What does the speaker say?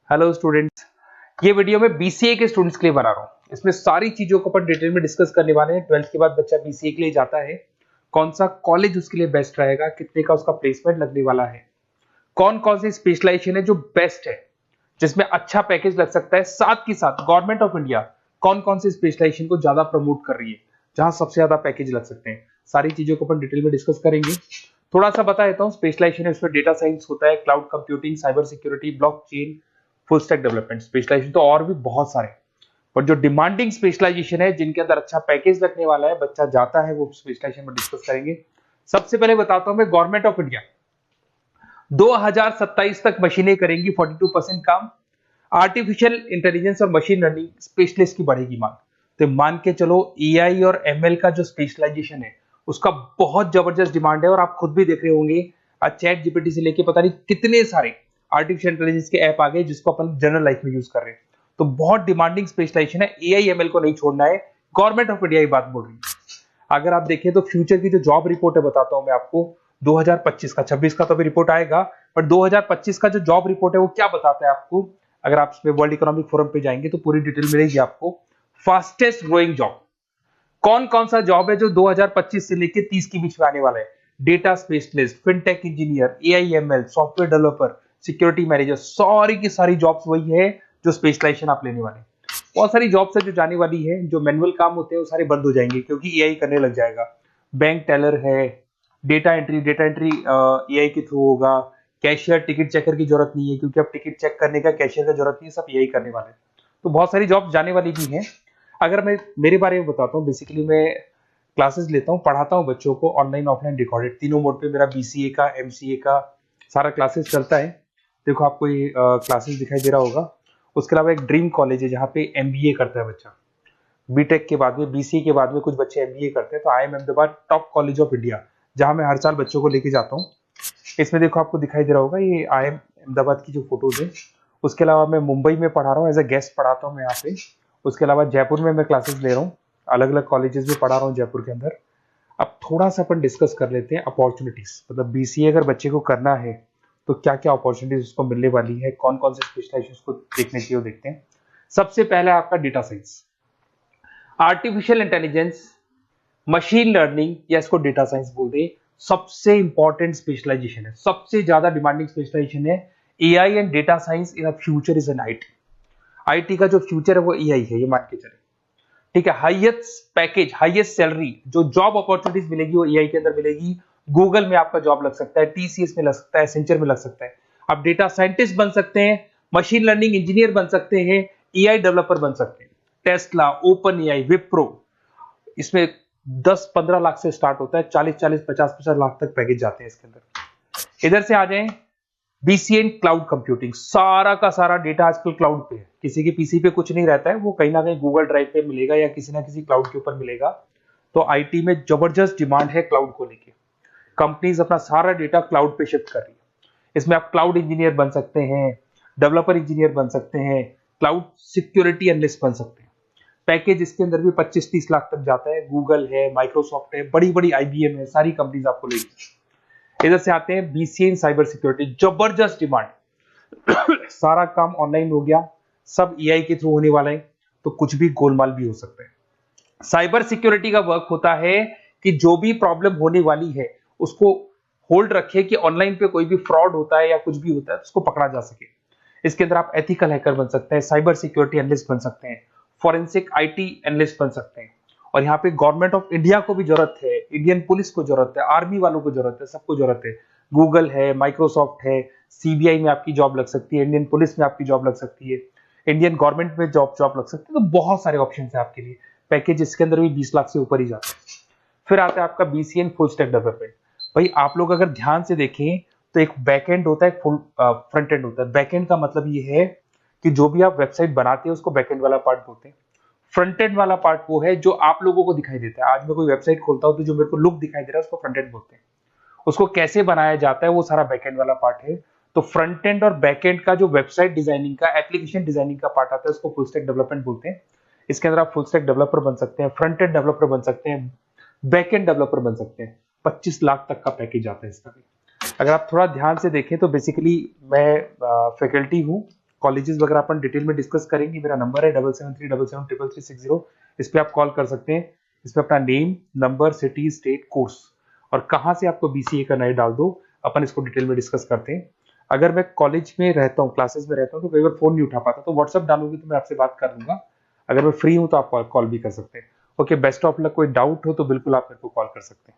Hello students, ये video मैं BCA के स्टूडेंट्स के लिए बना रहा हूँ। इसमें सारी चीजों को अपन डिटेल में डिस्कस करने वाले हैं। 12th के बाद बच्चा बीसीए के लिए जाता है, कौन सा कॉलेज उसके लिए बेस्ट रहेगा, कितने का उसका प्लेसमेंट लगने वाला है, कौन कौन सी स्पेशलाइजेशन है जो बेस्ट है, जिसमें अच्छा पैकेज लग सकता है। साथ ही साथ गवर्नमेंट ऑफ इंडिया कौन कौन सी स्पेशलाइजेशन को ज्यादा प्रमोट कर रही है, जहां सबसे ज्यादा पैकेज लग सकते हैं। सारी चीजों को अपन डिटेल में डिस्कस करेंगे। थोड़ा सा बता देता हूँ, स्पेशलाइजेशन है उसमें डेटा साइंस होता है, cloud computing, cyber security, blockchain, full stack development. Specialisation तो और भी बहुत सारे, पर जो डिमांडिंग स्पेशलाइजेशन है जिनके अंदर अच्छा पैकेज लगने वाला है, बच्चा जाता है, वो स्पेशलाइजेशन में डिस्कस करेंगे। सबसे पहले बताता हूं मैं, गवर्नमेंट ऑफ इंडिया 2027 तक मशीनें करेंगी 42% काम। आर्टिफिशियल इंटेलिजेंस और मशीन लर्निंग स्पेशलिस्ट की बढ़ेगी मांग। तो मान के चलो एआई और एमएल का जो स्पेशलाइजेशन है उसका बहुत जबरदस्त डिमांड है। और आप खुद भी देख रहे होंगे, आज चैट जीपीटी से लेके पता नहीं कितने सारे आर्टिफिशियल इंटेलिजेंस के ऐप आ गए जिसको अपन जनरल लाइफ में यूज कर रहे हैं। तो बहुत डिमांडिंग स्पेशलाइजेशन है, एआई एमएल को नहीं छोड़ना है। गवर्नमेंट ऑफ इंडिया ये बात बोल रही है। अगर आप देखें तो फ्यूचर की जो जॉब रिपोर्ट है, बताता हूं मैं आपको, 2025 का, 26 का तो अभी रिपोर्ट आएगा, पर 2025 का जो जॉब रिपोर्ट है वो क्या बताता है आपको। अगर आप इसमें वर्ल्ड इकोनॉमिक फोरम पे जाएंगे तो पूरी डिटेल मिलेगी आपको। फास्टेस्ट ग्रोइंग जॉब कौन कौन सा जॉब है जो 2025 से लेके 30 के बीच में आने वाला है। Data specialist, fintech engineer, AIML, software developer, security manager, सारी की सारी जॉब्स वही है जो स्पेशलाइजेशन आप लेने वाले हैं। बहुत सारी जॉब्स है जो जाने वाली है, जो मैनुअल काम होते हैं वो सारे बंद हो जाएंगे क्योंकि एआई करने लग जाएगा। बैंक टेलर है, डेटा एंट्री एआई के थ्रू होगा। कैशियर, टिकट चेकर की जरूरत नहीं है क्योंकि अब टिकट चेक करने का कैशियर का जरूरत नहीं है, सब एआई करने वाले हैं। तो बहुत सारी जॉब जाने वाली भी हैं। अगर मैं मेरे बारे में बताता हूँ, बेसिकली मैं क्लासेस लेता हूँ, पढ़ाता हूँ बच्चों को, ऑनलाइन ऑफलाइन रिकॉर्डेड तीनों मोड पे मेरा बीसीए का, एमसीए का सारा क्लासेस चलता है। देखो आपको ये क्लासेस दिखाई दे रहा होगा। उसके अलावा एक ड्रीम कॉलेज है जहाँ पे एमबीए करता है बच्चा। बीटेक के बाद में, बीसीए के बाद में कुछ बच्चे एमबीए करते हैं। तो I am Ahmedabad top college of India, जहाँ मैं हर साल बच्चों को लेके जाता हूँ। इसमें देखो आपको दिखाई दे रहा होगा, ये आई एम अहमदाबाद की जो फोटोज है। उसके अलावा मैं मुंबई में पढ़ा रहा हूँ, एज अ गेस्ट पढ़ाता हूँ मैं यहाँ पे। उसके अलावा जयपुर में मैं क्लासेस ले रहा हूँ, अलग अलग कॉलेजेस में पढ़ा रहा हूँ जयपुर के अंदर। अब थोड़ा सा अपन डिस्कस कर लेते हैं अपॉर्चुनिटीज, मतलब बीसीए अगर बच्चे को करना है तो क्या क्या अपॉर्चुनिटीज उसको मिलने वाली है, कौन कौन से स्पेशलाइजेशन उसको देखने चाहिए, वो देखते हैं। सबसे पहले आपका data science, artificial intelligence, machine learning, या इसको डेटा साइंस बोलते हैं, सबसे इंपॉर्टेंट स्पेशलाइजेशन है, सबसे ज्यादा डिमांडिंग स्पेशलाइजेशन है। AI and data science in future is an IT. IT का जो फ्यूचर है वो एआई है, ये मान के चले। ठीक है, हाईएस्ट पैकेज, हाईएस्ट सैलरी, जो जॉब अपॉर्चुनिटीज मिलेगी वो एआई के अंदर मिलेगी। गूगल में आपका जॉब लग सकता है, टीसीएस में लग सकता है, एसेंचर में लग सकता है। आप डेटा साइंटिस्ट बन सकते हैं, मशीन लर्निंग इंजीनियर बन सकते हैं, एआई डेवलपर बन सकते हैं। टेस्ला, ओपन एआई, विप्रो, इसमें 10-15 लाख से स्टार्ट होता है, 40-40, 50-50 लाख तक पैकेज जाते हैं इसके अंदर। इधर से आ जाएं, बीसीए इन क्लाउड कंप्यूटिंग, सारा का सारा डेटा आजकल क्लाउड पे है, किसी के पीसी पे कुछ नहीं रहता है, वो कहीं ना कहीं गूगल ड्राइव पे मिलेगा या किसी ना किसी क्लाउड के ऊपर मिलेगा। तो आईटी में जबरदस्त डिमांड है क्लाउड को लेके। कंपनीज अपना सारा डेटा क्लाउड पे शिफ्ट कर रही है। इसमें आप क्लाउड इंजीनियर बन सकते हैं, डेवलपर इंजीनियर बन सकते हैं, क्लाउड सिक्योरिटी एनालिस्ट बन सकते हैं। पैकेज इसके अंदर भी 25-30 लाख तक जाता है। गूगल है, माइक्रोसॉफ्ट है, बड़ी बड़ी आईबीएम है, सारी कंपनीज आपको लेगी। इधर से आते हैं बीसीए इन साइबर सिक्योरिटी, जबरदस्त डिमांड। सारा काम ऑनलाइन हो गया, सब एआई के थ्रू होने वाला है, तो कुछ भी गोलमाल भी हो सकता है। साइबर सिक्योरिटी का वर्क होता है कि जो भी प्रॉब्लम होने वाली है उसको होल्ड रखे कि ऑनलाइन पे कोई भी फ्रॉड होता है या कुछ भी होता है तो उसको पकड़ा जा सके। इसके अंदर आप एथिकल हैकर बन सकते हैं, साइबर सिक्योरिटी एनालिस्ट बन सकते हैं, फॉरेंसिक आईटी एनालिस्ट बन सकते हैं। और यहाँ पे गवर्नमेंट ऑफ इंडिया को भी जरूरत है, इंडियन पुलिस को जरूरत है, आर्मी वालों को जरूरत है, सबको जरूरत है। गूगल है, माइक्रोसॉफ्ट है, सीबीआई में आपकी जॉब लग सकती है, इंडियन पुलिस में आपकी जॉब लग सकती है, इंडियन गवर्नमेंट में जॉब लग सकती है। तो बहुत सारे ऑप्शन है आपके लिए। पैकेज इसके अंदर भी 20 लाख से ऊपर ही जाता है। फिर आता है आपका बीसीए फुल स्टैक डेवलपमेंट। भाई आप लोग अगर ध्यान से देखें तो एक बैकएंड होता है, फुल फ्रंट एंड होता है। बैकएंड का मतलब ये है कि जो भी आप वेबसाइट बनाते हैं उसको बैकएंड वाला पार्ट बोलते हैं। फ्रंट एंड वाला पार्ट वो है जो आप लोगों को दिखाई देता है। आज मैं कोई वेबसाइट खोलता हूं तो जो मेरे को लुक दिखाई दे रहा है उसको फ्रंट एंड बोलते हैं। उसको कैसे बनाया जाता है वो सारा बैकएंड वाला पार्ट है। तो फ्रंट एंड और बैकएंड का जो वेबसाइट डिजाइनिंग का, एप्लीकेशन डिजाइनिंग का पार्ट आता है उसको फुल स्टैक डेवलपमेंट बोलते हैं। इसके अंदर आप फुल स्टैक डेवलपर बन सकते हैं, फ्रंट एंड डेवलपर बन सकते हैं, बैकएंड डेवलपर बन सकते हैं। 25 लाख तक का पैकेज आता है इसका भी। अगर आप थोड़ा ध्यान से देखें तो बेसिकली मैं फैकल्टी हूँ कॉलेजेस वगैरह अपन डिटेल में डिस्कस करेंगे। मेरा नंबर है 7737773360। इस पे आप कॉल कर सकते हैं। इसमें अपना name, number, city, state, course और कहाँ से आपको बीसीए करना है डाल दो। अपन इसको डिटेल में डिस्कस करते हैं। अगर मैं कॉलेज में रहता हूँ, क्लासेस में रहता हूँ, तो कई बार फोन नहीं उठा पाता, तो व्हाट्सअप डालोगे तो मैं आपसे बात कर लूंगा। अगर मैं फ्री हूँ तो आप कॉल भी कर सकते हैं। Okay, best of luck. कोई डाउट हो तो बिल्कुल आप मेरे को कॉल कर सकते हैं।